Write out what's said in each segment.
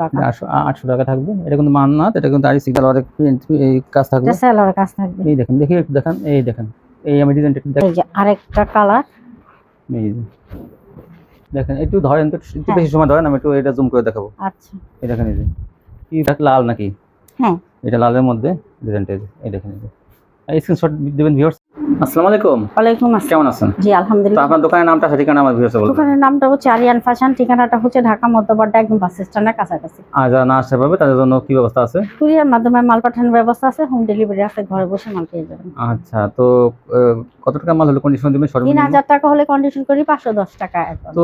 টাকা। 800 টাকা থাকবে। এটা কিন্তু মান্নাত, এটা কিন্তু আরি সিগনাল অনেক এই কাজ থাকবে। এটা সেলার কাজ থাকবে। এই দেখেন, দেখি একটু দেখান, এই দেখেন, এই আমি ডিজাইনটা একটু এই যে আরেকটা কালার। এই যে দেখেন, একটু ধরেন তো, একটু বেশি সময় ধরেন, আমি একটু এটা জুম করে দেখাবো। আচ্ছা, এই দেখেন, এই যে কি দেখ, লাল নাকি? হ্যাঁ, এটা লালের মধ্যে ডিজাইনটা, এই দেখেন, এই যে স্ক্রিনশট দিবেন ভিউয়ার্স। আসসালামু আলাইকুম। ওয়ালাইকুম আসসালাম। কেমন আছেন? জি তো আলহামদুলিল্লাহ। আপনার দোকানের নামটা, ঠিকানা আমার ভিউয়ার্স বলবেন। দোকানের নামটা হচ্ছে আরিয়ান ফ্যাশন, ঠিকানাটা হচ্ছে ঢাকা মধ্যপাড়া, একদম বাস স্ট্যান্ডের কাছাকাছি। আর যারা না আসতে পারবে তাদের জন্য কি ব্যবস্থা আছে? কুরিয়ার মাধ্যমে মাল পাঠানোর ব্যবস্থা আছে, হোম ডেলিভারি আছে, ঘরে বসে মাল পেয়ে যাবেন। আচ্ছা, তো কত টাকা মাল হলে কন্ডিশন দিবেন? 3000 টাকা হলে কন্ডিশন করি, 510 টাকা অ্যাডভান্স। তো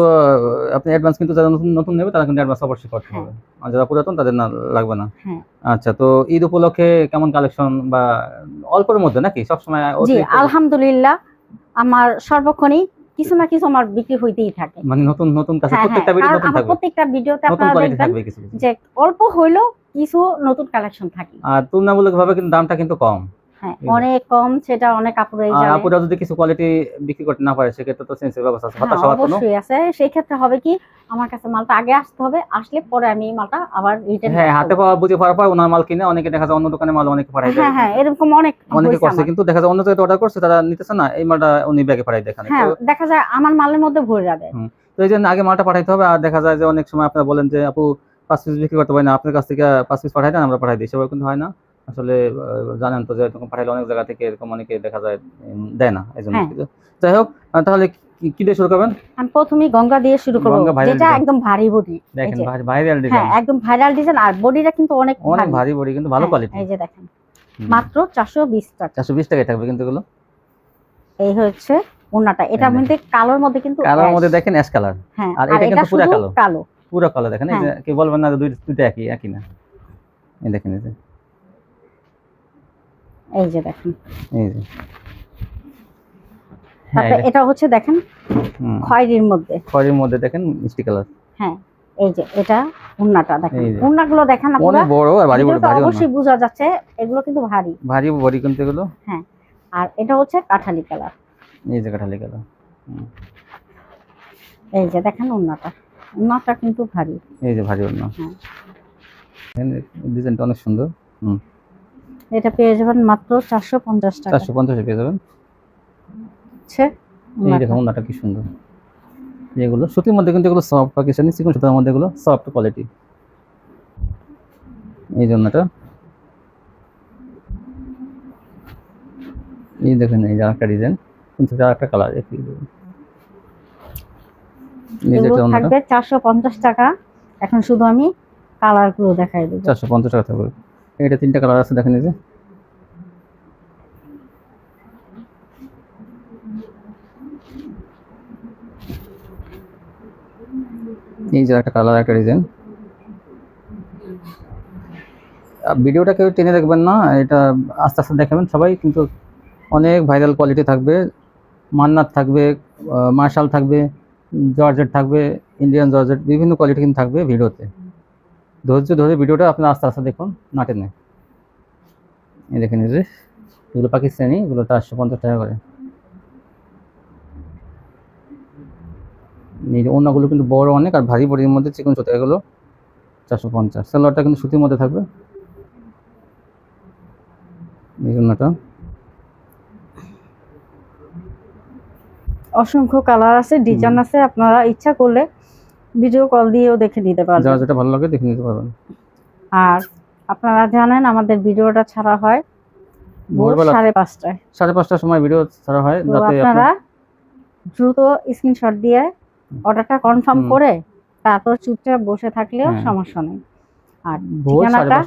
আপনি অ্যাডভান্স কিন্তু যারা নতুন নতুন নেবে তারা কিন্তু অ্যাডভান্স অবশ্যই করতে হবে, আর যারা পুরাতন তাদের না লাগবে না। হ্যাঁ, আচ্ছা, তো ঈদ উপলক্ষে কেমন কালেকশন, বা অল্পের মধ্যে নাকি সবসময়? জি আলহামদুলিল্লাহ, আমার সর্বক্ষণই কিছু না কিছু আমার বিক্রি হইতেই থাকে। মানে নতুন নতুন কাছে হ্যাঁ, প্রত্যেকটা ভিডিও নতুন থাকবে, প্রত্যেকটা ভিডিওতে নতুন আপনারা কোয়ালিটি দেখবেন থাকবে কিছু কিছু। যে অল্প হইলেও কিছু নতুন কালেকশন থাকে। আর তুলনামূলকভাবে কিন্তু দামটা কিন্তু কম। হ্যাঁ, অনেক কম, সেটা অনেক আপুরাই আর জানে। আপুরা যদি কিছু কোয়ালিটি বিক্রি করতে না পারে সেক্ষেত্রে তো চেঞ্জের ব্যবস্থা আছে, হতাশ হওয়ার কোনো। অবশ্যই আছে। সেই ক্ষেত্রে হবে কি, আমার কাছে মালটা আগে আসতে হবে, আসলে পরে আমি মালটা আবার রিটার্ন। হ্যাঁ, হাতে পাওয়া বুঝে পাওয়ার পর ওনার মাল কিনে অনেকে দেখা যায় অন্য দোকানে মাল অনেকে পাঠাই দেয়। হ্যাঁ, এরকম অনেকে হয়েছে করছে, আমার। কিন্তু দেখা যায় অন্য জায়গায় অর্ডার করছে, তারা নিতেছে না, এই মালটা উনি ব্যাগে পাঠাই দেখান। হ্যাঁ, দেখা যায় আমার মালের মধ্যে ভরে যাবে। তো এই জন্য আগে মালটা পাঠাইতে হবে। আর দেখা যায় যে অনেক সময় আপনারা বলেন যে আপু 5 পিস বিক্রি করতে পারি না, আপনার কাছ থেকে 5 পিস পাঠাই দেন, আমরা পাঠাই দিই, সেভাবে কিন্তু হয় না আসলে। জানেন তো যে এরকম পাঠাইলে অনেক জায়গা থেকে এরকম অনেকে দেখা যায় দেয় না, এই জন্য। যাই হোক, তাহলে কি দিয়ে শুরু করবেন? আমি প্রথমেই গঙ্গা দিয়ে শুরু করব, যেটা একদম ভারী বডি। দেখেন, ভাইরাল ডিজাইন। হ্যাঁ, একদম ভাইরাল ডিজাইন, আর বডিটা কিন্তু অনেক ভারী বডি, কিন্তু ভালো কোয়ালিটি। এই যে দেখেন, মাত্র 420 টাকা। 420 টাকায় থাকবে কিন্তু এগুলো। এই হচ্ছে ওন্নাটা, এটা মধ্যে কালোর মধ্যে কিন্তু কালোর মধ্যে দেখেন অ্যাশ কালার। হ্যাঁ, আর এটা কিন্তু পুরো কালো। পুরো কালো দেখেন, এই যে কি বলবেন না, দুইটা একই না। এই দেখেন, এই যে দেখেন, এই যে তারপরে এটা হচ্ছে দেখেন খয়েরির মধ্যে দেখেন মিষ্টি কালার। হ্যাঁ, এই যে এটা ওন্নাটা দেখেন, ওন্নাগুলো দেখেন আপনারা, অনেক বড় আর ভারী বড়, অবশ্যই বোঝা যাচ্ছে এগুলো কিন্তু ভারী বডি কিন্তু এগুলো। হ্যাঁ, আর এটা হচ্ছে কাঠালি কালার। এই যে কাঠালি কালার। এই যে দেখেন ওন্নাটা কিন্তু ভারী। এই যে ভারী ওন্না। হ্যাঁ, ডিজাইনটা অনেক সুন্দর। এটা পেয়ে যাবেন মাত্র 450 টাকা। 450 এ পেয়ে যাবেন। এই দেখুন ওন্নাটা কি সুন্দর। এগুলো সুতির মধ্যে কিন্তু এগুলো সফট, পাকিস্তানি চিকন সুতার মধ্যে এগুলো সফট কোয়ালিটি। এই জন্যটা, এই দেখেন, এই যে একটা ডিজাইন, কিন্তু একটা কালার একই। এগুলো থাকবে 450 টাকা। এখন শুধু আমি কালারগুলো দেখাই দেব। 450 টাকা থাকবে। এটা 3টা কালার আছে, দেখেন। এই যে একটা কালার, একটা ডিজাইন। ভিডিওটা কেউ টেনে দেখবেন না, এটা আস্তে আস্তে দেখাবেন সবাই, কিন্তু অনেক ভাইরাল কোয়ালিটি থাকবে। মান্নাত থাকবে, মার্শাল থাকবে, জর্জেট থাকবে, ইন্ডিয়ান জর্জেট, বিভিন্ন কোয়ালিটি কিন্তু থাকবে ভিডিওতে। ধৈর্য ধরে ভিডিওটা আপনারা আস্তে আস্তে দেখুন, না টেনে। এই দেখেন, এই যে এগুলো পাকিস্তানি, এগুলো 450 টাকা করে। এই যে ওন্নাগুলো কিন্তু বড় অনেক, আর ভারী বডির মধ্যে চিকন সুতা, এগুলো 450। সালোয়ারটা কিন্তু সুতির মধ্যে থাকবে। এই জন্যটা অসংখ্য কালার আছে, ডিজাইন আছে, আপনারা ইচ্ছা করলে ভিডিও কল দিয়েও দেখে নিতে পারবেন, যার যেটা ভালো লাগে দেখে নিতে পারবেন। আর আপনারা জানেন আমাদের ভিডিওটা ছাড়া হয় ভোর 5:30টায়। 5:30টার সময় ভিডিও ছাড়া হয়, যাতে আপনারা দ্রুত স্ক্রিনশট দিয়ে অর্ডারটা কনফার্ম করে তারপর চুপচাপ বসে থাকলেও সমস্যা নেই। আর ঠিকানাটা,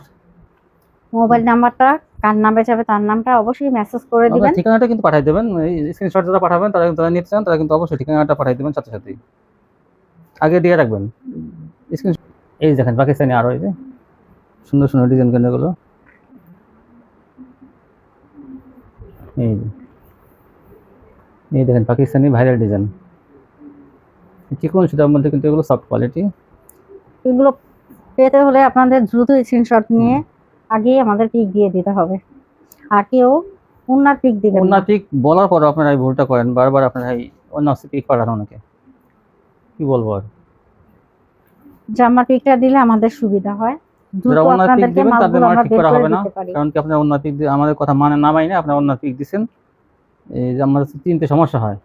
মোবাইল নাম্বারটা, কার নামে যাবে তার নামটা অবশ্যই মেসেজ করে দিবেন। ঠিকানাটা কিন্তু পাঠিয়ে দেবেন, এই স্ক্রিনশট যারা পাঠাবেন তারা কিন্তু নিতে চান, তারা কিন্তু অবশ্যই ঠিকানাটা পাঠিয়ে দেবেন সাথে সাথেই, আগে দিয়ে রাখবেন স্ক্রিনশট। এই দেখেন পাকিস্তানি, আরো এই যে সুন্দর সুন্দর ডিজাইন গুলো। এই দেখেন পাকিস্তানি ভাইরাল ডিজাইন, চিকন সুতার মধ্যে কিন্তু এগুলো সফট কোয়ালিটি। এগুলো পেতে হলে আপনাদের দ্রুত স্ক্রিনশট নিয়ে আগে আমাদের পিক দিয়ে দিতে হবে, আর কেউ ওন্নার পিক দিবেন না। ওন্নার পিক বলার পর আপনারা এই ভুলটা করেন বারবার, আপনারা এই ওন্নার পিক পাঠান অনেকে, কি বলবো আর। জামার পিকটা দিলে আমাদের সুবিধা হয়, যারা দ্রুত ওনার পিক আপনাদেরকে দিবেন তাদের মালগুলো মাল আমরা ঠিক বের করা করে হবে না, দিতে পারি। কারণ কি আপনার ওনার পিক দিয়ে আমাদের কথা মানে না মাইনে আপনার ওনার পিক দিচ্ছেন, এই যে আমাদের চিনতে সমস্যা হয়,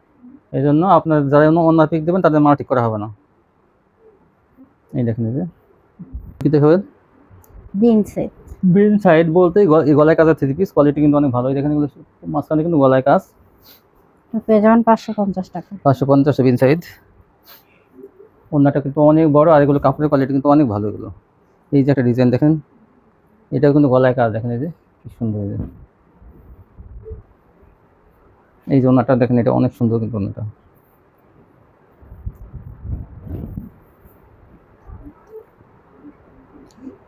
এই জন্য আপনার যারা ওনার পিক দেবেন তাদের মাল ঠিক করা হবে না। এই দেখেন এই যে কি দেখবেন বিনসে বিন সাইড বলতে এই গলায় কাজের 3 পিস কোয়ালিটি কিন্তু অনেক ভালো। দেখেন এগুলো মাঝখানে কিন্তু গলায় কাজ, পেয়ে যাবেন 550 টাকা। 550 বিন সাইড। ওনাটা কিন্তু অনেক বড়, আর এগুলো কাপড়ের কোয়ালিটি কিন্তু অনেক ভালো এগুলো। এই যে একটা ডিজাইন দেখেন, এটাও কিন্তু গলায় কাজ, দেখেন এই যে কি সুন্দর। এই যে ওনাটা দেখেন, এটা অনেক সুন্দর কিন্তু ওনাটা।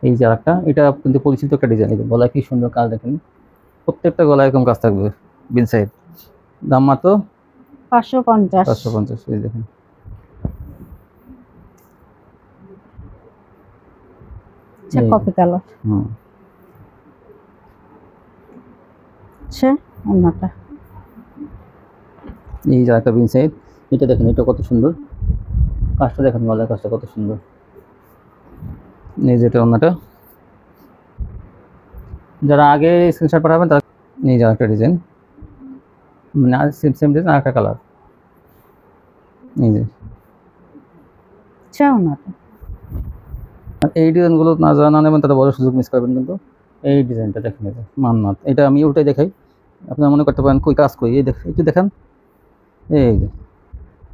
এই যে আরেকটা, এটা কিন্তু পরিচিত একটা ডিজাইন, এই যে গলায় কি সুন্দর কাজ দেখেন, প্রত্যেকটা গলায় এরকম কাজ থাকবে বিন সাইড। দাম মাত্র 550। 550। এই দেখেন কপি কালার অন্যটা। এই যে একটা বিন সাইড, এটা দেখেন, এটা কত সুন্দর কাজটা দেখেন, গলার কাজটা কত সুন্দর। এই যে এটা অন্যটা, যারা আগে স্ক্রিনশট পাঠাবেন তারা এই যে একটা ডিজাইন, মানে সেম ডিজাইন আর একটা কালার। এই যে অন্যটা। এই ডিজাইনগুলো না যারা না নেবেন তারা বড় সুযোগ মিস করবেন। কিন্তু এই ডিজাইনটা দেখেন, এই যে মান্নাত, এটা আমি ওটাই দেখাই, আপনারা মনে করতে পারেন কই কাজ করি, এই দেখেন একটু দেখেন, এই যে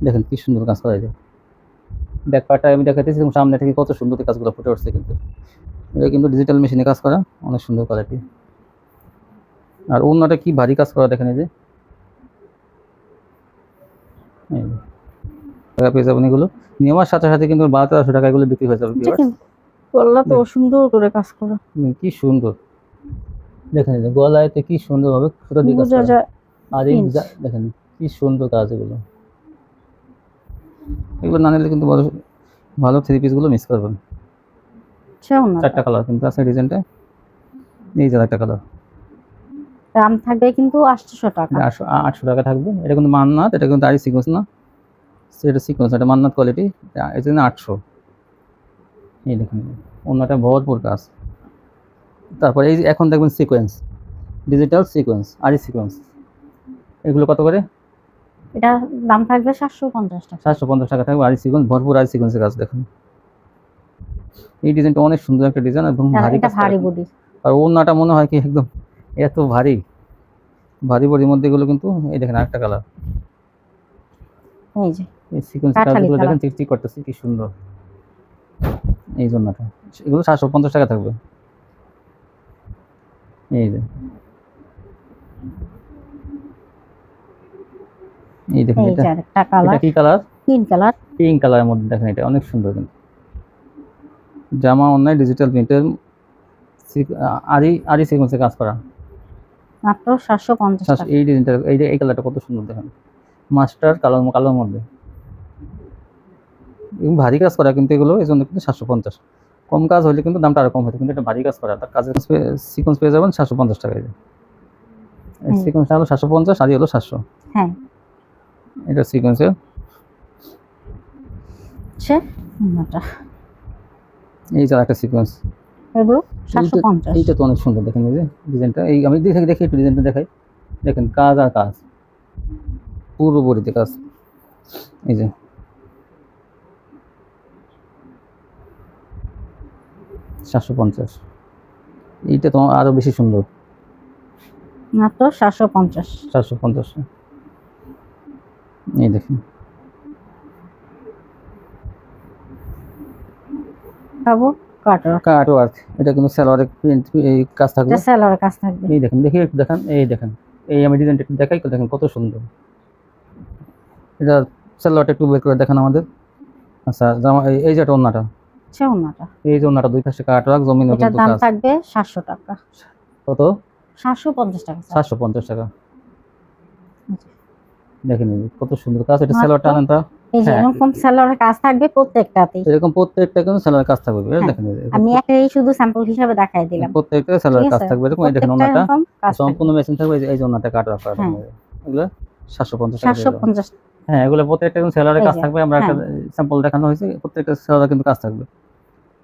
দেখেন কি সুন্দর কাজ করা যায়। ব্যাক পার্টটা আমি দেখাইতেছি, সামনে থেকে কত সুন্দর কাজগুলো ফুটে উঠছে। কিন্তু এটা কিন্তু ডিজিটাল মেশিনে কাজ করা, অনেক সুন্দর কোয়ালিটি। আর অন্যটা কি ভারী কাজ করা দেখেন, এই যে টাকা পেয়ে যাবেন। এগুলো নেওয়ার সাথে সাথে কিন্তু 1200 টাকা এগুলো বিক্রি হয়ে যাবে। গলা তো সুন্দর করে কাজ করা, কি কি সুন্দর দেখেন, এই যে গলায়তে কি সুন্দর ভাবে সুতা দিয়ে কাজ করা, আর এই দেখেন কি সুন্দর কাজ। এগুলো না নিলে কিন্তু বড় ভালো 3 পিস গুলো মিস করবেন। চারটা কালার কিন্তু আছে ডিজাইনটা, এই যে একটা কালার। দাম থাকবে কিন্তু 800 টাকা। 800 টাকা থাকবে। এটা কিন্তু মান্নাত, এটা কিন্তু আরি সিকোয়েন্স না, সেটা সিকোয়েন্স, এটা মান্নাত কোয়ালিটি, এই জন্য 800। এই দেখুন অন্যটা ভরপুর কাজ। তারপর এই যে এখন দেখবেন সিকোয়েন্স, ডিজিটাল সিকোয়েন্স, আরি সিকোয়েন্স, এগুলো কত করে? এটা দাম থাকবে 750 টাকা। 750 টাকা থাকবে। আরি সিকোয়েন্স, ভরপুর আরি সিকোয়েন্সের কাজ দেখুন। এই ডিজাইনটা অনেক সুন্দর একটা ডিজাইন এবং ভারী কাজ, ভারী বডি। আর ওন্নাটা মনে হয় কি একদম এত ভারী বডির মধ্যে এগুলো কিন্তু এই দেখেন আরেকটা কালার, এই যে এই সিকোয়েন্স কাজগুলো দেখেন চিকচিক করতেছে কি সুন্দর। এই জন্যটা এগুলো 750 টাকা থাকবে। এই যে এই দেখেন, এটা কি কালার? পিঙ্ক কালারের মধ্যে দেখেন, এটা অনেক সুন্দর। কিন্তু জামা অনলাইন ডিজিটাল প্রিন্টের আরি সিকোয়েন্সে কাজ করা, মাত্র 750 টাকা। এই ডিজাইনটা, এই কালারটা কত সুন্দর দেখেন, মাস্টার কালোর মধ্যে, এবং ভারী কাজ করা কিন্তু এগুলো, এই জন্য কিন্তু 750। কম কাজ হলে কিন্তু দামটা আরো কম হতো, কিন্তু এটা ভারী কাজ করা, তার কাজের সিকোয়েন্স পেয়ে যাবেন 750 টাকায়। সিকোয়েন্সটা হলো 750, আর হলো 700। হ্যাঁ, এটা সিকোয়েন্সের এই যে একটা সিকোয়েন্স, এগুলো 750। এইটা তো অনেক সুন্দর দেখেন, এই যে ডিজাইনটা, এই আমি দেখি একটু ডিজাইনটা দেখাই। দেখেন কাজ আর কাজ, পুরো বডিতে কাজ। এই যে 750, এইটা তো আরো বেশি সুন্দর, মাত্র 750। এই দেখেন কাটওয়ার্ক, এটা কিন্তু সালোয়ারের প্রিন্ট এই কাজ থাকবে, সালোয়ারের কাজ থাকবে। এই দেখেন, দেখি একটু দেখান, এই দেখেন, এই আমি ডিজাইনটা একটু দেখাই, দেখেন কত সুন্দর। এটা সালোয়ারটা একটু বের করে দেখেন আমাদের। আচ্ছা জামা, এই যে ওন্নাটা, এই যে ওন্নাটা দুই পাশে কাটওয়ার্ক, জমিনের কিন্তু দাম থাকবে 700 টাকা। কত? 750 টাকা। 750 টাকা। দেখেন কত সুন্দর কাজ। এটা সালোয়ারটা আনেন, এই যে এরকম সালোয়ারের কাজ থাকবে প্রত্যেকটাতেই, এরকম প্রত্যেকটা কিন্তু সালোয়ারের কাজ থাকবে। দেখেন আমি একটাই শুধু স্যাম্পল হিসেবে দেখাই দিলাম, প্রত্যেকটা সালোয়ারের কাজ থাকবে এরকম। এই দেখেন ওন্নাটা সম্পূর্ণ মেশিন থাকবে, এই যে ওন্নাটা কাটওয়ার্ক করা থাকবে। এগুলো 750 টাকা। 750। হ্যাঁ, এগুলো প্রত্যেকটা কিন্তু সালোয়ারের কাজ থাকবে। আমরা একটা স্যাম্পল দেখানো হয়েছে, প্রত্যেকটা সালোয়ারে কিন্তু কাজ থাকবে।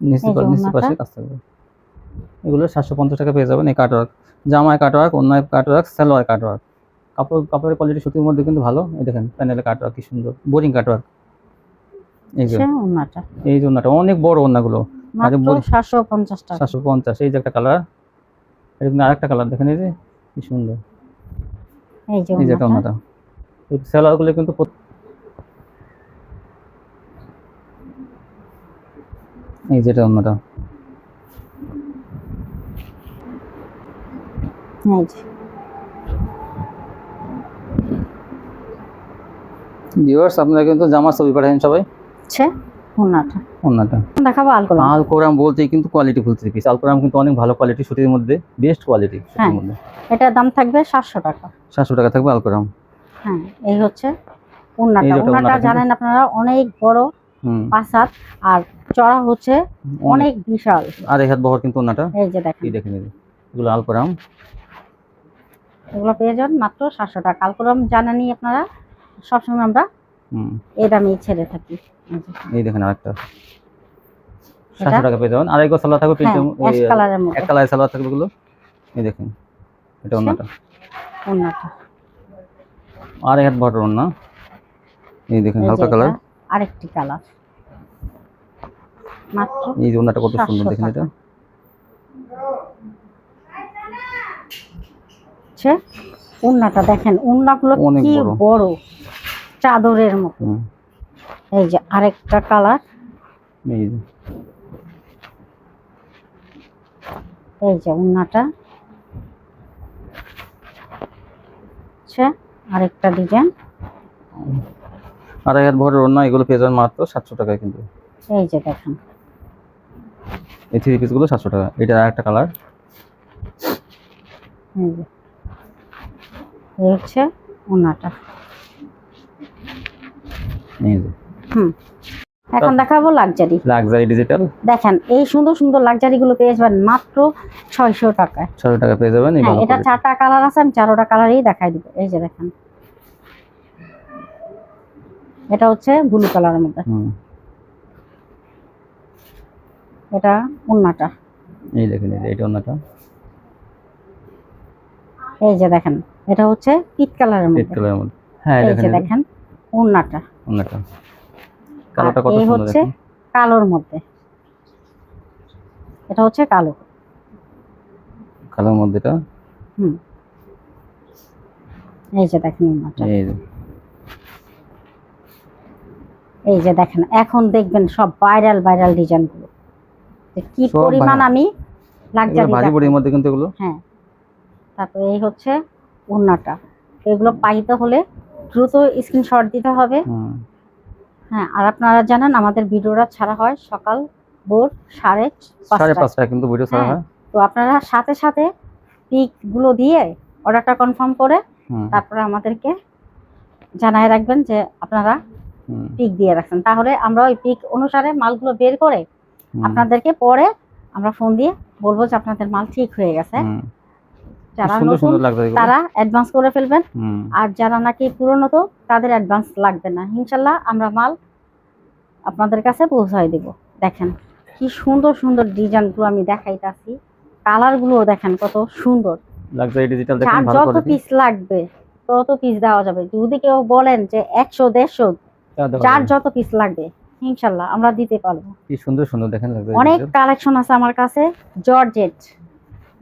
নিচে এই যে নিচে পাশে ওড়নাটা। কাজ থাকবে। এগুলো 750 টাকা পেয়ে যাবেন। এই কাটওয়ার্ক, জামায় কাটওয়ার্ক, অন্যায় কাটওয়ার্ক, সালোয়ার কাটওয়ার্ক। কাপড়ের কোয়ালিটি সুতির মধ্যে কিন্তু ভালো। এই দেখেন প্যানেলে কাটওয়ার্ক কি সুন্দর, বোরিং কাটওয়ার্ক। এই যে ওড়নাটা এই যে ওড়নাটা অনেক বড় ওড়নাগুলো, আরে মাত্র 750 টাকা। 750। এই যে একটা কালার, এরকম আরেকটা কালার দেখেন, এই যে কি সুন্দর। এই যে এই যে একটা ওড়নাটা। ওড়নাটা, এই সালোয়ারগুলো কিন্তু এই যেটা ওড়নাটা। এই যে ভিউয়ার্স আপনারা কিন্তু জামার ছবি পাঠাবেন সবাই। ওড়নাটা ওড়নাটা দেখাবো আলকোরাম। আলকোরাম বলতেই কিন্তু কোয়ালিটি ফুল থ্রি পিস। আলকোরাম কিন্তু অনেক ভালো কোয়ালিটি, সুতির মধ্যে বেস্ট কোয়ালিটি সুতির হ্যাঁ। মধ্যে। এটার দাম থাকবে 700 টাকা। 700 টাকা থাকবে আলকোরাম। হ্যাঁ, এই হচ্ছে এই ওড়নাটা। যেটা ওড়নাটা ওড়নাটা জানেন আপনারা অনেক বড়, হুম 5 হাত, আর চড়া হচ্ছে অনেক বিশাল। আর এই হাত বহর কিন্তু ওড়নাটা। এই যে দেখেন, এই দেখেন এই যে, এগুলো আলকোরাম। এগুলো পেয়ে যান মাত্র 700 টাকা। আলকোরাম জানেনই আপনারা, সবসময় আমরা হুম এই দামেই ছেড়ে থাকি। এই যে, এই দেখেন আরেকটা এটা 700 টাকা পেয়ে যাবেন। আর এগুলো সালোয়ার থাকবে হ্যাঁ, প্রিন্টের, অ্যাশ কালারের মধ্যে এক কালারের সালোয়ার থাকবে এগুলো। এই দেখেন এটা ওড়নাটা, ওড়নাটা। আর এই হাত বহর ওড়না। এই দেখেন এই যে হালকা এটা কালার। আরেকটি কালার, মাত্র এই যে ওড়নাটা কত 700 সুন্দর দেখেন টাকা। এটা। ওড়নাটা দেখেন, ওড়নাগুলো অনেক কি বড়। বড়, চাদরের মতো। হুম এই যে আরেকটা কালার, এই যে এই যে ওড়নাটা। আরেকটা ডিজাইন, আর এই হাত বহরের ওড়না। এগুলো পেয়ে যাবেন মাত্র 700 টাকায় কিন্তু। এই যে দেখেন, এই থ্রি পিসগুলো 700 টাকা। এটা আরেকটা কালার। এই যে এই হচ্ছে ওড়নাটা। এই যে এখন দেখাবো লাক্সারি। লাক্সারি ডিজিটাল দেখেন এই সুন্দর সুন্দর লাক্সারি গুলো পেয়ে যাবেন মাত্র 600 টাকায়। 600 টাকা পেয়ে যাবেন। এই হ্যাঁ, ভালো এটা quality। 4টা কালার আছে, আমি 4টা কালারই দেখাই দিব। এই যে দেখেন, এটা হচ্ছে ব্লু কালারের মধ্যে। হুম এটা ওড়নাটা। এই দেখেন এই যে এটা ওড়নাটা, এই যে দেখেন, এটা হচ্ছে পিট কালারের রেড মধ্যে। কালারের মধ্যে। হ্যাঁ এই দেখেন যে এই যে দেখেন ওড়নাটা। ওড়নাটা, আর কালোটা কত এই সুন্দর হচ্ছে দেখেন। কালোর মধ্যে, এটা হচ্ছে কালো। কালোর মধ্যে এটা। এই যে দেখেন ওড়নাটা। এই যে এই যে দেখেন, এখন দেখবেন সব ভাইরাল ভাইরাল ডিজাইন গুলো, যে কি সব পরিমাণ viral। আমি এগুলো লাক্সারি ভারী বডির মধ্যে কিন্তু এগুলো। হ্যাঁ, তারপরে এই হচ্ছে ওড়নাটা। এগুলো পাইতে হলে দ্রুত স্ক্রিনশট দিতে হবে। হুম হ্যাঁ, আর আপনারা জানেন আমাদের ভিডিওটা ছাড়া হয় সকাল ভোর 5:30টায়। 5:30 কিন্তু ভিডিও ছাড়া হয়। তো আপনারা সাথে সাথে পিক গুলো দিয়ে অর্ডারটা কনফার্ম করে হুম তারপরে আমাদেরকে জানায় রাখবেন যে আপনারা হুম পিক দিয়ে রাখছেন, তাহলে আমরা ওই পিক অনুসারে মালগুলো বের করে হুম, আপনাদেরকে পরে আমরা ফোন দিয়ে বলবো যে আপনাদের মাল ঠিক হয়ে গেছে। হুম। যারা সুন্দর নতুন সুন্দর লাগবে এগুলো। তারা অ্যাডভান্স করে ফেলবেন, হুম আর যারা নাকি পুরনো তো তাদের অ্যাডভান্স লাগবে না। ইনশাল্লাহ আমরা মাল আপনাদের কাছে পৌঁছায় দেব। দেখেন কি সুন্দর সুন্দর ডিজাইনগুলো আমি দেখাইতাছি, কালারগুলো দেখেন কত সুন্দর। লাক্সারি ডিজিটাল দেখেন যার ভালো যত কোয়ালিটি। পিস লাগবে তত পিস দেওয়া যাবে। যদি কেউ বলেন যে 100-150, যার যত পিস লাগবে ইনশাল্লাহ আমরা দিতে পারবো। কি সুন্দর সুন্দর দেখেন লাক্সারি অনেক ডিজিটাল। কালেকশন আছে আমার কাছে জর্জেট,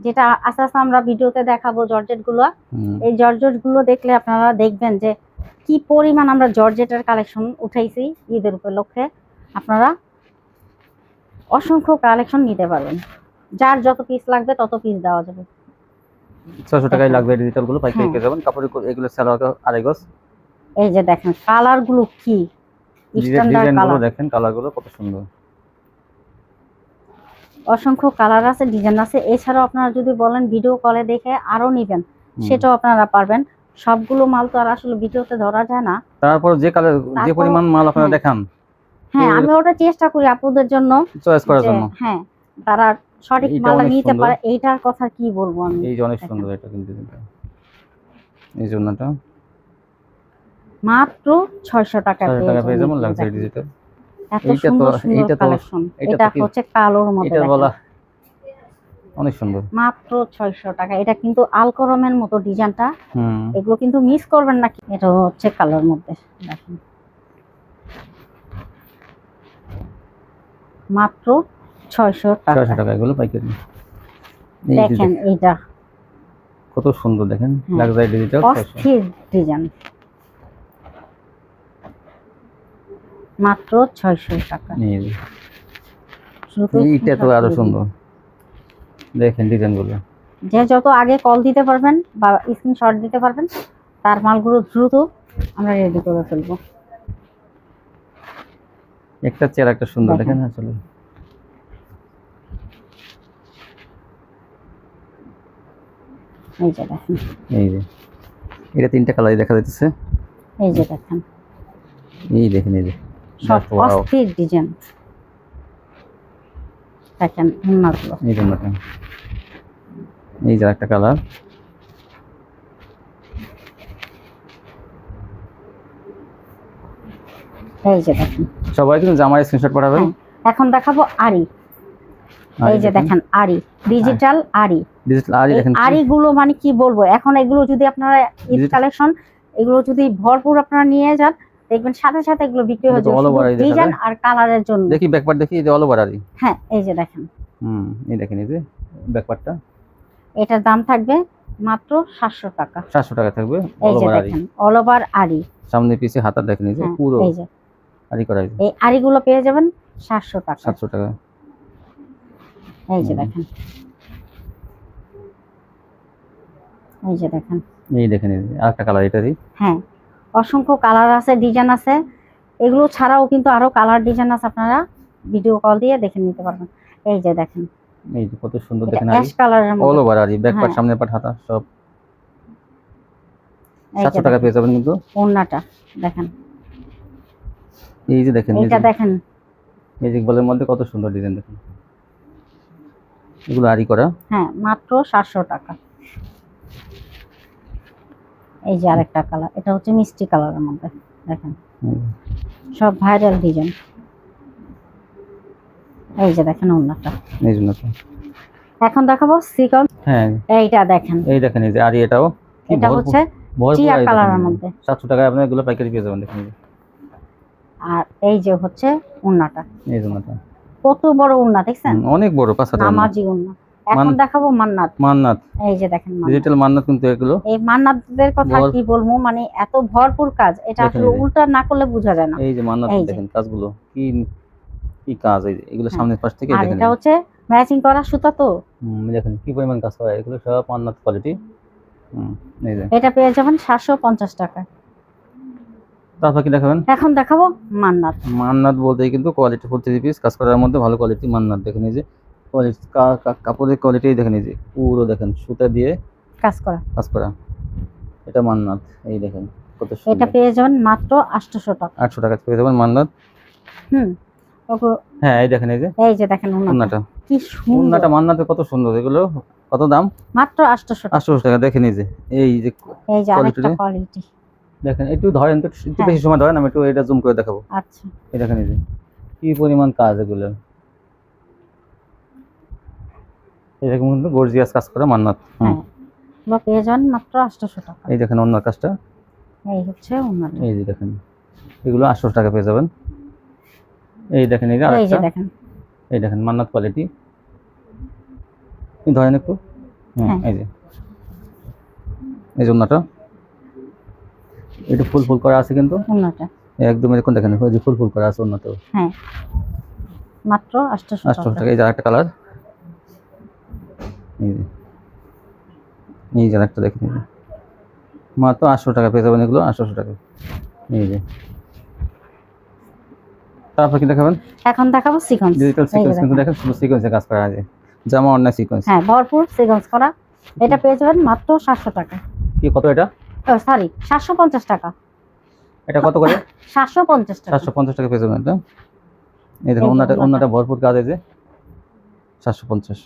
যেটা আস্তে আস্তে আমরা ভিডিওতে দেখাবো জর্জেট গুলো। হুম এই জর্জেট গুলো দেখলে আপনারা দেখবেন যে কি পরিমাণ আমরা জর্জেটের কালেকশন উঠাইছি ঈদের উপলক্ষে। আপনারা অসংখ্য কালেকশন নিতে পারবেন, যার যত পিস লাগবে তত পিস দেওয়া যাবে। 600 টাকায় লাক্সারি ডিজিটাল গুলো পাইকারি পেয়ে যাবেন। কাপড়ের এগুলো সালোয়ার আড়াই গজ। এই যে দেখেন কালার গুলো কি স্ট্যান্ডার্ড ডিজাইন গুলো কালার, দেখেন, কালার গুলো কত সুন্দর। অসংখ্য কালার আছে, ডিজাইন আছে। এছাড়াও আপনারা যদি বলেন ভিডিও কলে দেখে আরো নেবেন, সেটাও আপনারা পারবেন। সবগুলো মাল তো আর আসলে ভিডিওতে ধরা যায় না। তারপর যে কালার যে তারপর- পরিমাণ মাল আপনারা হ্যাঁ। দেখান, হ্যাঁ, আমি ওটা চেষ্টা করি আপুদের জন্য, চয়েস করার যে জন্য। হ্যাঁ তারা সঠিক এইটা মালটা অনেক নিতে সুন্দর। পারে। এইটার কথা কি বলবো আমি। এই যে অনেক দেখেন। সুন্দর এটা কিন্তু ডিজাইনটা। এই জন্যটা মাত্র 600 টাকা 600 টাকা পেয়ে যাবেন লাক্সারি ডিজিটাল। এত এইটা তো সুন্দর সুন্দর এইটা তো কালেকশন। এটা এটা তো কি হচ্ছে কালোর মধ্যে এটা দেখেন। বলা অনেক সুন্দর। মাত্র 600 টাকা। এটা কিন্তু আলকরমের মতো ডিজাইনটা, হুম এগুলো কিন্তু মিস করবেন না। এটা হচ্ছে কালোর মধ্যে দেখেন, মাত্র 600 টাকা। 600 টাকা এগুলো পাইকারি। এই যে দেখেন এইটা কত সুন্দর দেখেন, হ্যাঁ, লাক্সারি ডিজিটাল 600। অস্থির ডিজাইন, মাত্র 600 টাকা। এই যে, শুধু এইটা তো আরো সুন্দর, দেখেন ডিজাইনগুলো। যে যত আগে কল দিতে পারবেন বা স্ক্রিনশট দিতে পারবেন, তার মালগুলো দ্রুত আমরা রেডি করে ফেলবো। একটা চেয়ার একটা সুন্দর দেখেন। দেখেন আসলে। এই যে দেখেন, এই যে এটা 3টা কালারই দেখা যাচ্ছে। এই যে দেখেন, এই দেখেন এই যে সব Wow, অস্থির ডিজাইন। দেখেন ওনাগুলো, এই জন্য এই যে একটা কালার। এই যে দেখেন। সবাই কিন্তু জামার স্ক্রিনশট পাঠাবেন। হ্যাঁ, এখন দেখাবো আরি। এই যে দেখেন আরি, ডিজিটাল আরি। ডিজিটাল আরি দেখেন, আরি গুলো মানে কি বলবো, এখন এগুলো যদি আপনারা ঈদ কালেকশন, এগুলো যদি ভরপুর আপনারা নিয়ে যান, দেখবেন সাথে সাথে এগুলো বিক্রি হয়ে যাবে শুধু ডিজাইন আর কালারের জন্য। দেখি ব্যাকপার্ট দেখি, এই যে অল ওভার আরি। হ্যাঁ, এই যে দেখেন, এই দেখেন এই যে ব্যাকপার্টটা। এটার দাম থাকবে মাত্র 700 টাকা। 700 টাকা থাকবে এই অল যে ওভার আরি। দেখেন অল ওভার আরি, সামনে পিছে হাতা দেখেন এই যে হ্যাঁ, পুরো এই যে আরি করা। এই আরিগুলো পেয়ে যাবেন 700 টাকা। 700 টাকা। এই যে দেখেন, এই যে দেখেন, এই দেখেন এই যে আরেকটা কালার এটারই। হ্যাঁ, অসংখ্য কালার আছে, ডিজাইন আছে। এগুলো ছাড়াও কিন্তু আরো কালার ডিজাইন আছে, আপনারা ভিডিও কল দিয়ে দেখে নিতে পারবেন। এই যে দেখেন, এই যে কত সুন্দর এটা দেখেন অ্যাশ আরি, কালারের অল মধ্যে। ওভার আরি, ব্যাকপার্ট হ্যাঁ। সামনের পাট হাতা সব। এই যে 700 টাকা পেয়ে যাবেন কিন্তু। ওড়নাটা দেখেন, এই যে দেখেন এইটা দেখেন, ম্যাজিক বলের মধ্যে কত সুন্দর ডিজাইন দেখেন, এগুলো আরি করা। হ্যাঁ, মাত্র 700 টাকা। এই যে আরেকটা কালার, এটা হচ্ছে মিষ্টি কালারের মধ্যে দেখেন, সব ভাইরাল ডিজাইন। এই যে দেখেন ওড়নাটা। এই জন্য তো। এখন দেখাবো সিকন। হ্যাঁ, এইটা দেখেন, এই দেখেন এই যে আরি, এটাও কি এটা হচ্ছে টিয়া কালারের মধ্যে। 700 টাকায় আপনি এগুলো পাইকারি পেয়ে যাবেন দেখেন। আর এই যে হচ্ছে ওড়নাটা, এই জন্য তো কত বড় ওড়না দেখছেন, অনেক বড় 5 হাজার নামাজি ওড়না। এখন দেখাবো মান্নাত। মান্নাত, এই যে দেখেন মান্নাত। ডিজিটাল মান্নাত কিন্তু এগুলো। এই মান্নাতদের কথা কি বলবো, মানে এত ভরপুর কাজ, এটা আসলে উল্টা না করলে বোঝা যায় না। এই যে মান্নাত দেখেন কাজগুলো কি কি কাজ, এই যে এগুলো সামনের পাশ থেকে আর দেখেন। এটা হচ্ছে ম্যাচিং করা সুতা তো। দেখেন কি পরিমাণ কাজ করা, এগুলো সব মান্নাত কোয়ালিটি। এই যে এটা পেয়ে যাবেন 750 টাকা। তারপর কি দেখাবেন? এখন দেখাবো মান্নাত। মান্নাত বলতেই কিন্তু কোয়ালিটি ফুল 3 পিস কাজ করার মধ্যে ভালো কোয়ালিটি মান্নাত দেখেন। এই যে কোয়ালিটি কাপড়ের কোয়ালিটি দেখেন, এই যে পুরো দেখেন সুতা দিয়ে কাজ করা। এটা মান্নাত। এই দেখেন কত সুন্দর। এটা পেয়ে যাবেন মাত্র 800 টাকা। 800 টাকা পেয়ে যাবেন মান্নাত। হ্যাঁ, এই দেখেন এই যে দেখেন ওন্নাটা, কি সুন্দর। ওন্নাটা মান্নাতের কত সুন্দর। এগুলো কত দাম? মাত্র 800 টাকা। 800 টাকা। দেখেন এই যে আরেকটা কোয়ালিটি দেখেন, একটু ধরেন তো, একটু বেশি সময় ধরেন, আমি একটু এটা জুম করে দেখাবো। আচ্ছা, এই দেখেন এই যে কি পরিমাণ কাজ এগুলো, এরকম কিন্তু গর্জিয়াস কাজ করে মান্নাত। হ্যাঁ, এগুলো পেয়ে যাবেন মাত্র 800 টাকা। এই দেখেন অন্য কাজটা, এই হচ্ছে ওন্নাটা। এই যে দেখেন এগুলো 800 টাকা পেয়ে যাবেন। এই দেখেন এই যে এই যে আরেকটা, দেখেন, এই দেখেন মান্নাত কোয়ালিটি। ধরেন একটু, এই যে এই জন্যটা এটা ফুল ফুল করা আছে কিন্তু ওন্নাটা একদম এরকম দেখেন, ওই যে ফুল ফুল করা আছে অন্যটা। হ্যাঁ, মাত্র 800 টাকা। এই যে আরেকটা কালার, এই যে আরেকটা দেখেন, মাত্র 800 টাকা পেয়ে যাবেন এগুলো, 800 টাকা। এই যে তারপর কি দেখাবেন? এখন দেখাবো সিকোয়েন্স। ডিজিটাল সিকোয়েন্স কিন্তু দেখেন, শুধু সিকোয়েন্সে কাজ করা আছে, জামা অন্য সিকোয়েন্স। হ্যাঁ, ভরপুর সিকোয়েন্স করা। এটা পেয়ে যাবেন মাত্র 700 টাকা। কি কত এটা? সরি, 750 টাকা। এটা কত করে? 750 টাকা। 750 টাকা পেয়ে যাবেন এটা। এই দেখুন অন্যটা ভরপুর কাজ, এই যে 750।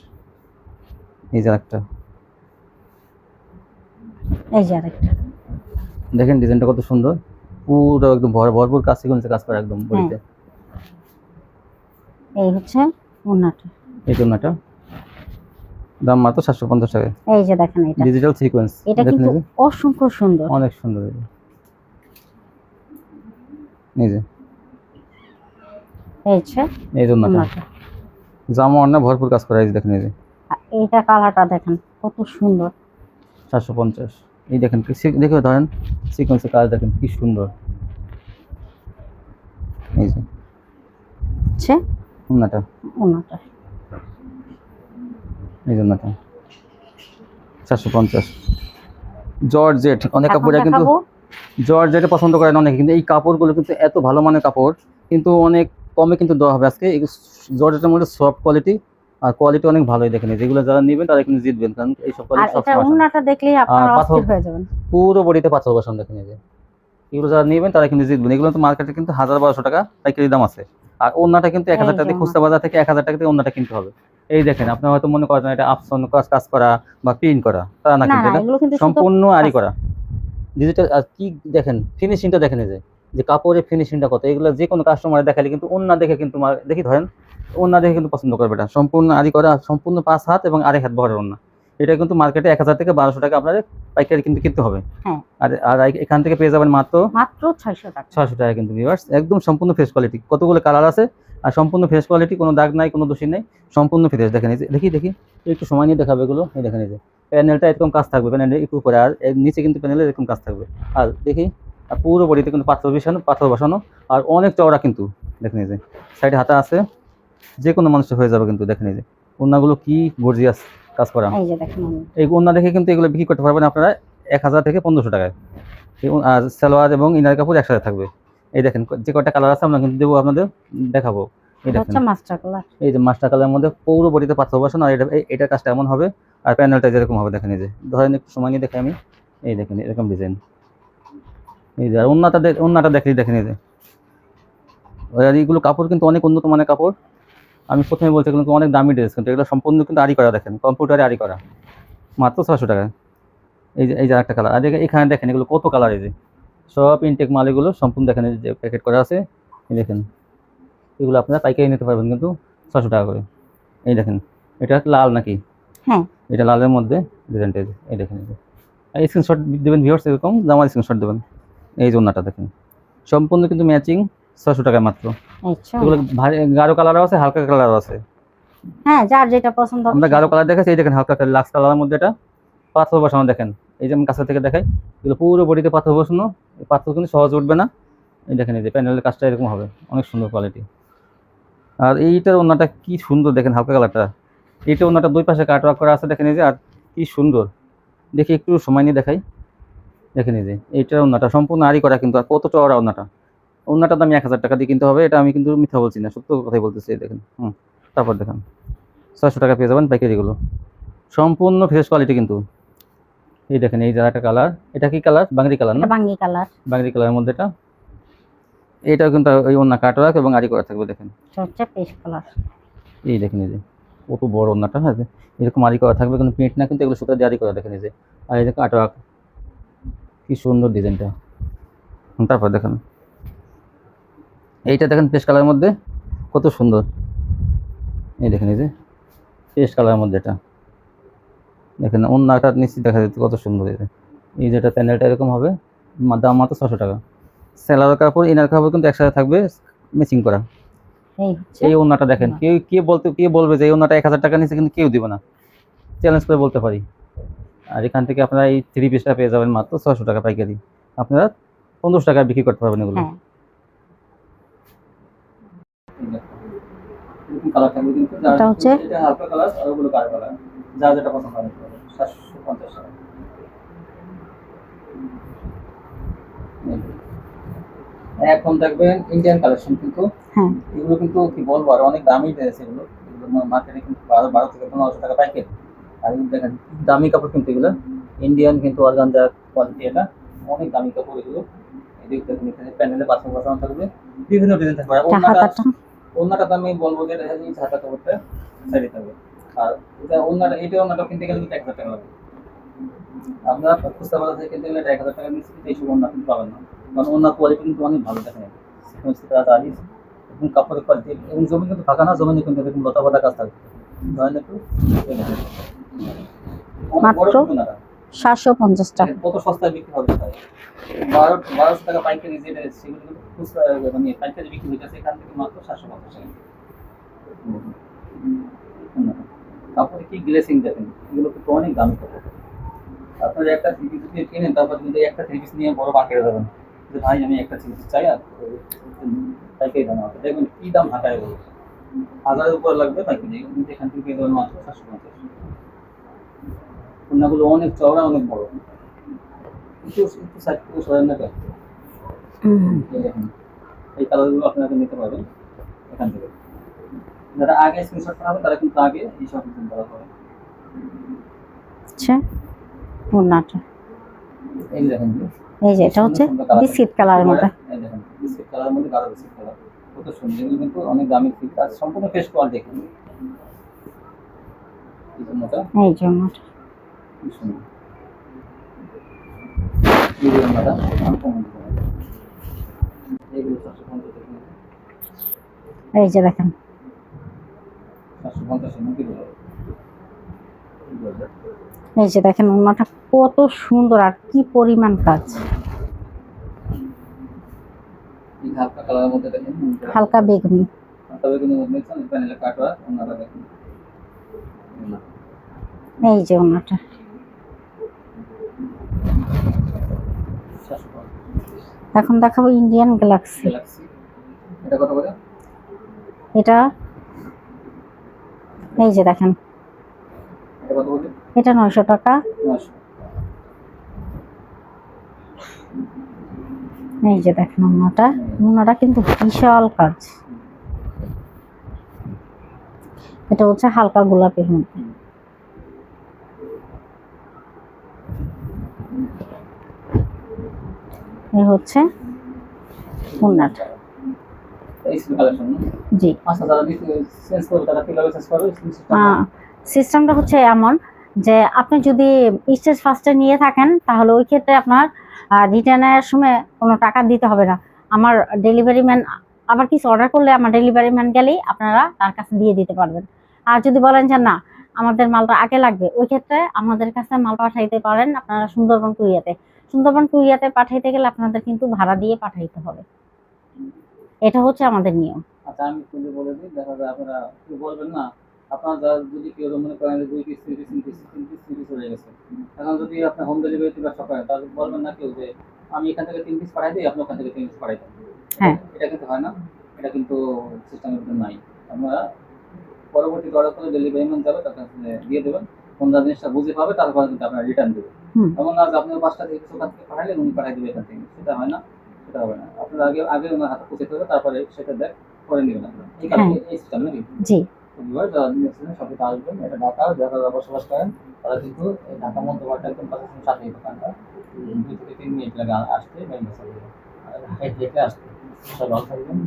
এই যে একটা, এই যে আরেকটা দেখেন ডিজাইনটা কত সুন্দর, পুরো একদম ভরপুর কাজ, সিকোয়েন্সে কাজ করা একদম বডিতে। এই হচ্ছে ওড়নাটা। এই ওড়নাটা দাম মাত্র 750 টাকা। এই যে দেখেন এটা ডিজিটাল সিকোয়েন্স, এটা দেখেন কিন্তু এই যে অসংখ্য সুন্দর। অনেক সুন্দর। এই যে এই হচ্ছে এই ওড়নাটা, ওড়নাটা। জামা ওড়না ভরপুর কাজ করা, এই যে দেখেন এই যে আর এইটা কালারটা দেখেন কত সুন্দর। 750। এই দেখেন দেখে ধরেন সিকোয়েন্সের কাজ দেখেন কি সুন্দর। এই যে হচ্ছে ওড়নাটা, ওড়নাটা। এই যে ওড়নাটা 750। জর্জেট, অনেক এখন কাপড় কিন্তু দেখাবো জর্জেটে পছন্দ করে না অনেকে, কিন্তু এই কাপড়গুলো কিন্তু এত ভালো মানের কাপড়, কিন্তু অনেক কমে কিন্তু দেওয়া হবে আজকে। জর্জেটের মধ্যে সফট কোয়ালিটি আর কোয়ালিটি অনেক ভালোই, দেখেন যেগুলো যারা নেবেন তারা কিন্তু জিতবেন, কারণ এই সব আর কোয়ালিটি সব এটা সময় আসে না। ওড়নাটা দেখলেই আপনারা পাথর অস্থির হয়ে যাবেন। পুরো বডিতে পাথর বসানো, দেখেন এই যে এগুলো যারা নেবেন তারা কিন্তু জিতবেন। এগুলো তো মার্কেটে কিন্তু 1000-1200 টাকা পাইকারি দাম আছে, আর ওড়নাটা কিন্তু 1000 টাকা দিয়ে খুচরা বাজার থেকে 1000 টাকা দিয়ে ওড়নাটা কিনতে হবে। এই দেখেন আপনি হয়তো মনে করেন এটা আফসন কাজ করা বা প্রিন্ট করা, তা না, না কিন্তু না এটা এগুলো কিন্তু শুধু সম্পূর্ণ আরি করা ডিজিটাল। আর কি দেখেন ফিনিশিংটা, দেখেন এই যে কাপড়ের ফিনিশিংটা কত। এগুলো যে কোনো কাস্টমার দেখালে কিন্তু ওড়না দেখে কিন্তু দেখি ধরেন ওড়না দেখে কিন্তু পছন্দ করবে। এটা সম্পূর্ণ আরি করা, সম্পূর্ণ 5 হাত এবং 2.5 হাত বহরের ওড়না। এটা কিন্তু মার্কেটে 1000 থেকে 1200 টাকা আপনাদের পাইকারি কিন্তু কিনতে হবে। হ্যাঁ। আর আর এখান থেকে পেয়ে যাবেন মাত্র মাত্র 600 টাকা। 600 টাকা কিন্তু ভিউয়ার্স, একদম সম্পূর্ণ ফ্রেশ কোয়ালিটি, কতগুলো কালার আছে আর সম্পূর্ণ ফ্রেশ কোয়ালিটি, কোনো দাগ নাই, কোনো দোষী নাই, সম্পূর্ণ ফ্রেশ। দেখেন এই যে দেখি একটু সময় নিয়ে দেখাবে এগুলো। এই দেখেন এই যে প্যানেলটা এরকম কাজ থাকবে, প্যানেলের একটু উপরে আর এর নিচে কিন্তু প্যানেলে এরকম কাজ থাকবে। আর দেখি আর পুরো বডিতে কিন্তু পাথর বসানো আর অনেক চওড়া কিন্তু। দেখেন এই যে সাইডে হাতা আছে, যে কোনো মানুষের হয়ে যাবে কিন্তু। দেখেন এই যে ওড়নাগুলো কি গর্জিয়াস কাজ করা। এই যে দেখেন এই ওড়না দেখে কিন্তু এগুলো বিক্রি করতে পারবেন আপনারা 1000 থেকে 1500 টাকায়। আর সালোয়ার এবং ইনার কাপড় একসাথে থাকবে। এই দেখেন যে কয়টা কালার আছে আমরা কিন্তু দেবো, আপনাদের দেখাবো। এই এটা দেখেন হচ্ছে মাস্টার কালার। এই যে মাস্টার কালারের মধ্যে পুরো বডিতে পাথর বসানো, আর এটার কাজটা এমন হবে আর প্যানেলটা যেরকম হবে। দেখেন এই যে ধরেন একটু সময় নিয়ে দেখে আমি, এই দেখেন এরকম ডিজাইন। এই যে আর ওড়নাটা দেখলেই দেখেন এই যে আর এইগুলো কাপড় কিন্তু অনেক উন্নত মানের কাপড়। আমি প্রথমে বলছি কিন্তু অনেক দামি ড্রেস, কিন্তু এগুলো সম্পূর্ণ কিন্তু আরি করা, দেখেন কম্পিউটারে আরি করা, মাত্র 600 টাকা। এই যে একটা কালার, আর এখানে দেখেন এগুলো কত কালার, এই যে সব ইনটেক মাল, এগুলো সম্পূর্ণ দেখেন এই যে প্যাকেট করা আছে। এই দেখেন এগুলো আপনারা পাইকারি নিতে পারবেন কিন্তু 600 টাকা করে। এই দেখেন এটা লাল নাকি? হ্যাঁ এটা লালের মধ্যে ডিজাইনটা, এই দেখেন এই স্ক্রিনশট দেবেন ভিউয়ার্স, এরকম জামার স্ক্রিনশট দেবেন। এই যে ওড়নাটা দেখেন সম্পূর্ণ কিন্তু ম্যাচিং, 600 টাকা মাত্র। আচ্ছা। এগুলো গাঢ় কালারও আছে, হালকা কালারও আছে। হ্যাঁ যার যেটা পছন্দ হবে। আমরা গাঢ় কালার দেখাচ্ছি, এই দেখেন হালকা লাক্স কালারের মধ্যে এটা পাথর বসানো। দেখেন এই যে আমি কাছে থেকে দেখাই, এগুলো পুরো বডিতে পাথর বসানো, এই পাথর কিন্তু সহজ উঠবে না। এই দেখেন এই যে প্যানেলের কাজটা এরকম হবে, অনেক সুন্দর কোয়ালিটি। আর এইটার ওড়নাটা কি সুন্দর, দেখেন হালকা কালারটা। এইটা ওড়নাটা দুই পাশে কাট ওয়ার্ক করা আছে, দেখেন এই যে আর কি সুন্দর। দেখি একটু সময় নিয়ে দেখাই। দেখেন এই যে এইটার ওড়নাটা সম্পূর্ণ আরি করা কিন্তু, আর কত চওড়া ওড়নাটা। ওড়নাটার দাম 1000 টাকা দিয়ে কিনতে হবে, এটা আমি কিন্তু মিথ্যা বলছি না, সত্য কথাই বলতেছি। এই দেখেন তারপর দেখেন 600 টাকা পেয়ে যাবেন পাইকারিগুলো, সম্পূর্ণ ফ্রেশ কোয়ালিটি কিন্তু। এই দেখেন এই যে একটা কালার, এটা কি কালার? বাঙ্গি কালার না? বাঙ্গি কালার। বাঙ্গি কালারের মধ্যে এটাও কিন্তু ওই ওড়না কাট ওয়ার্ক এবং আরি করা থাকবে। দেখেন এটা হচ্ছে পেস্ট কালার। এই দেখেন এই যে কত বড় ওড়নাটা, হ্যাঁ এরকম আরি করা থাকবে, কোনো প্রিন্ট না কিন্তু, এগুলো সুতা দিয়ে আরি করা। দেখেন এই যে আর এই যে কাট ওয়ার্ক, কি সুন্দর ডিজাইনটা। তারপর দেখেন এইটা দেখেন পেস্ট কালারের মধ্যে কত সুন্দর। এই দেখেন এই যে পেস্ট কালারের মধ্যে এটা দেখেন, ওড়নাটা নিশ্চিত দেখা যাচ্ছে কত সুন্দর। এই যেটা প্যানেলটা এরকম হবে, দাম মাত্র 600 টাকা। সেলার কাপড় ইনার কাপড় কিন্তু একসাথে থাকবে ম্যাচিং করা। এই হচ্ছে এই ওড়নাটা দেখেন, কে বলবে যে এই ওড়নাটা 1000 টাকা নিচে, কিন্তু কেউ দিবে না, চ্যালেঞ্জ করে বলতে পারি। আর এখান থেকে আপনারা এই 3 পিসটা পেয়ে যাবেন মাত্র 600 টাকা পাইকারি, আপনারা 1500 টাকা বিক্রি করতে পারবেন এগুলো। হ্যাঁ কালার থাকবে কিন্তু, এটা হচ্ছে এটা হালকা কালার আর ওগুলো কালো কালার, যার যেটা পছন্দ হবে। 750 টাকা। এখন দেখবেন ইন্ডিয়ান কালেকশন কিন্তু, হ্যাঁ এগুলো কিন্তু কি বলবো আর অনেক দামি ড্রেস, এগুলো মার্কেটে কিন্তু 12 থেকে 1500 টাকা পাইকারি। আর এগুলো দেখেন দামি কাপড় কিন্তু, এগুলো ইন্ডিয়ান কিন্তু অর্গানজা কোয়ালিটি, এটা অনেক দামি কাপড় এগুলো। এদিকে দেখুন এখানে প্যানেলে পাথর বসানো থাকবে, বিভিন্ন ডিজাইন থাকবে। আর ওড়নাটা তো আমি বলবো যে এই হাতা কাপড়টা সাইডে থাকবে। আর এটা ওড়নাটা কিনতে গেলে 1000 টাকা লাগবে। আপনারা খুচরা বাজার থেকে কিনতে গেলে 1000 টাকা নিচে কিন্তু এইসব ওড়না কিন্তু পাবেন না, কারণ ওড়নার কোয়ালিটি কিন্তু অনেক ভালো। দেখেন সিকোয়েন্স কাজ আরি এবং কাপড়ের কোয়ালিটি এবং জমি কিন্তু ফাঁকা না, জমিনে কিন্তু এরকম লতা পাতা গাছ থাকবে। ধরেন একটু অনেক বড় মাত্র কিন্তু না। 750 টাকা। কত সস্তায় বিক্রি হবে তাই 1200 টাকা পাইকারি, যেটা সেগুলো কিন্তু খুচরা মানে পাইকারি বিক্রি হইতেছে এখান থেকে মাত্র 750 টাকা। কাপড়ে কি গ্লেসিং দেখেন, এগুলো কিন্তু অনেক দামি কাপড়। আপনারা একটা থ্রি পিস যদি কেনেন, তারপর কিন্তু একটা থ্রি পিস নিয়ে বড় মার্কেটে যাবেন যে ভাই আমি একটা থ্রি পিস চাই, আর পাইকারি দাম হবে, দেখবেন কি দাম ঢাকায় বলবে 1000-এর উপর লাগবে পাইকারি, কিন্তু এখান থেকে পেয়ে যাবেন মাত্র 750। কন্যাগুলো অনেক চওড়া, অনেক বড়, একটু একটু সাইড থেকে সরেন না কেন। এই দেখুন, এই কালারগুলো আপনারা নিতে পারবেন এখান থেকে। যারা আগে স্ক্রিনশট করাবে তারা কিন্তু আগে এই সব কিছু করা হবে। আচ্ছা, ওড়নাটা এই যে দেখেন, এই যে এটা হচ্ছে বিস্কিট কালারের মধ্যে। এই দেখেন বিস্কিট কালারের মধ্যে গাঢ় বিস্কিট কালার, কত সুন্দর। এগুলো কিন্তু অনেক দামি থ্রি পিস, আর সম্পূর্ণ ফ্রেশ কোয়ালিটি। দেখুন এই জন্যটা এই যে ওড়নাটা কি সুন্দর, এই জন্যটা আনকমন। এগুলো 750 টাকা, এই যে দেখেন 750 টাকা কি বলে। এই যে দেখেন ওড়নাটা কত সুন্দর আর কি পরিমাণ কাজ। এই হালকা কালারের মধ্যে দেখেন, হালকা বেগুনি। তবে কিন্তু দেখছেন প্যানেলে কাটওয়া ওনারা দেখেন। এই যে ওড়নাটা 750 এখন দেখাবো ইন্ডিয়ান গ্যালাক্সি। গ্যালাক্সি। এটা কত করে? এটা এই যে দেখেন, এটা কত করে? এটা 900 টাকা। 900। এই যে দেখেন ওড়নাটা কিন্তু বিশাল কাজ। এটা হচ্ছে হালকা গোলাপের মধ্যে। এই হচ্ছে ওড়নাটা। এই কালেকশন জি, আচ্ছা, যারা চেঞ্জ করবে তারা কিভাবে চেঞ্জ করবে? সিস্টেমটা হচ্ছে এমন যে আপনি যদি স্টেজ ফার্স্টে নিয়ে থাকেন তাহলে ওই ক্ষেত্রে আপনার রিটার্নের সময় কোনো টাকা দিতে হবে না। আমার ডেলিভারি ম্যান আবার কিছু অর্ডার করলে আমার ডেলিভারি ম্যান গেলেই আপনারা তার কাছে দিয়ে দিতে পারবেন। আর যদি বলেন যে না আমাদের মালটা আগে লাগবে, ওই ক্ষেত্রে আমাদের কাছে মাল পাঠাইতে পারেন আপনারা সুন্দরবন কুরিয়াতে। সুন্দরবন কুরিয়াতে পাঠাইতে গেলে আপনাদের কিন্তু ভাড়া দিয়ে পাঠাইতে হবে, এটা হচ্ছে আমাদের নিয়ম। আচ্ছা, আমি খুলে বলে দিই, দেখা যায় আপনারা কেউ বলবেন না, আপনারা যদি কেউ মনে করেন যে 2 পিস 3 পিস 3 পিস 3 পিস হয়ে গেছে, এখন যদি আপনি হোম ডেলিভারিতে ব্যবসা করেন তাহলে বলবেন না কেউ যে আমি এখান থেকে 3 পিস পাঠাই দিই, আপনি ওখান থেকে 3 পিস পাঠাই দেন। হ্যাঁ, এটা কিন্তু হয় না, এটা কিন্তু সিস্টেমের ভিতরে নাই। আমরা পরবর্তী অর্ডার করে ডেলিভারি ম্যান যাবে তার কাছে দিয়ে দেবেন, কোনটা জিনিসটা বুঝে পাবে, তারপরে কিন্তু আপনারা রিটার্ন দেবেন। এমন না যে আপনি 5টা থেকে ওখান থেকে পাঠাইলেন উনি পাঠাই দেবে এখান থেকে, সেটা হয় না, সেটা হবে না। আপনার আগে আগে ওনার হাতে পৌঁছে দেবে, তারপরে সেটা দেখ করে নেবেন আপনারা। এই কারণে এই সিস্টেম নাকি জি। যারা সবাই আসবেন, এটা ঢাকা যারা বসবাস করেন তারা কিন্তু ঢাকা মধ্যবারটা একদম কাছাকাছি সাথেই দোকানটা, 2 থেকে 3 মিনিট লাগে আসতে, মেন বাজারে আসতে। সবাই ভালো থাকবেন।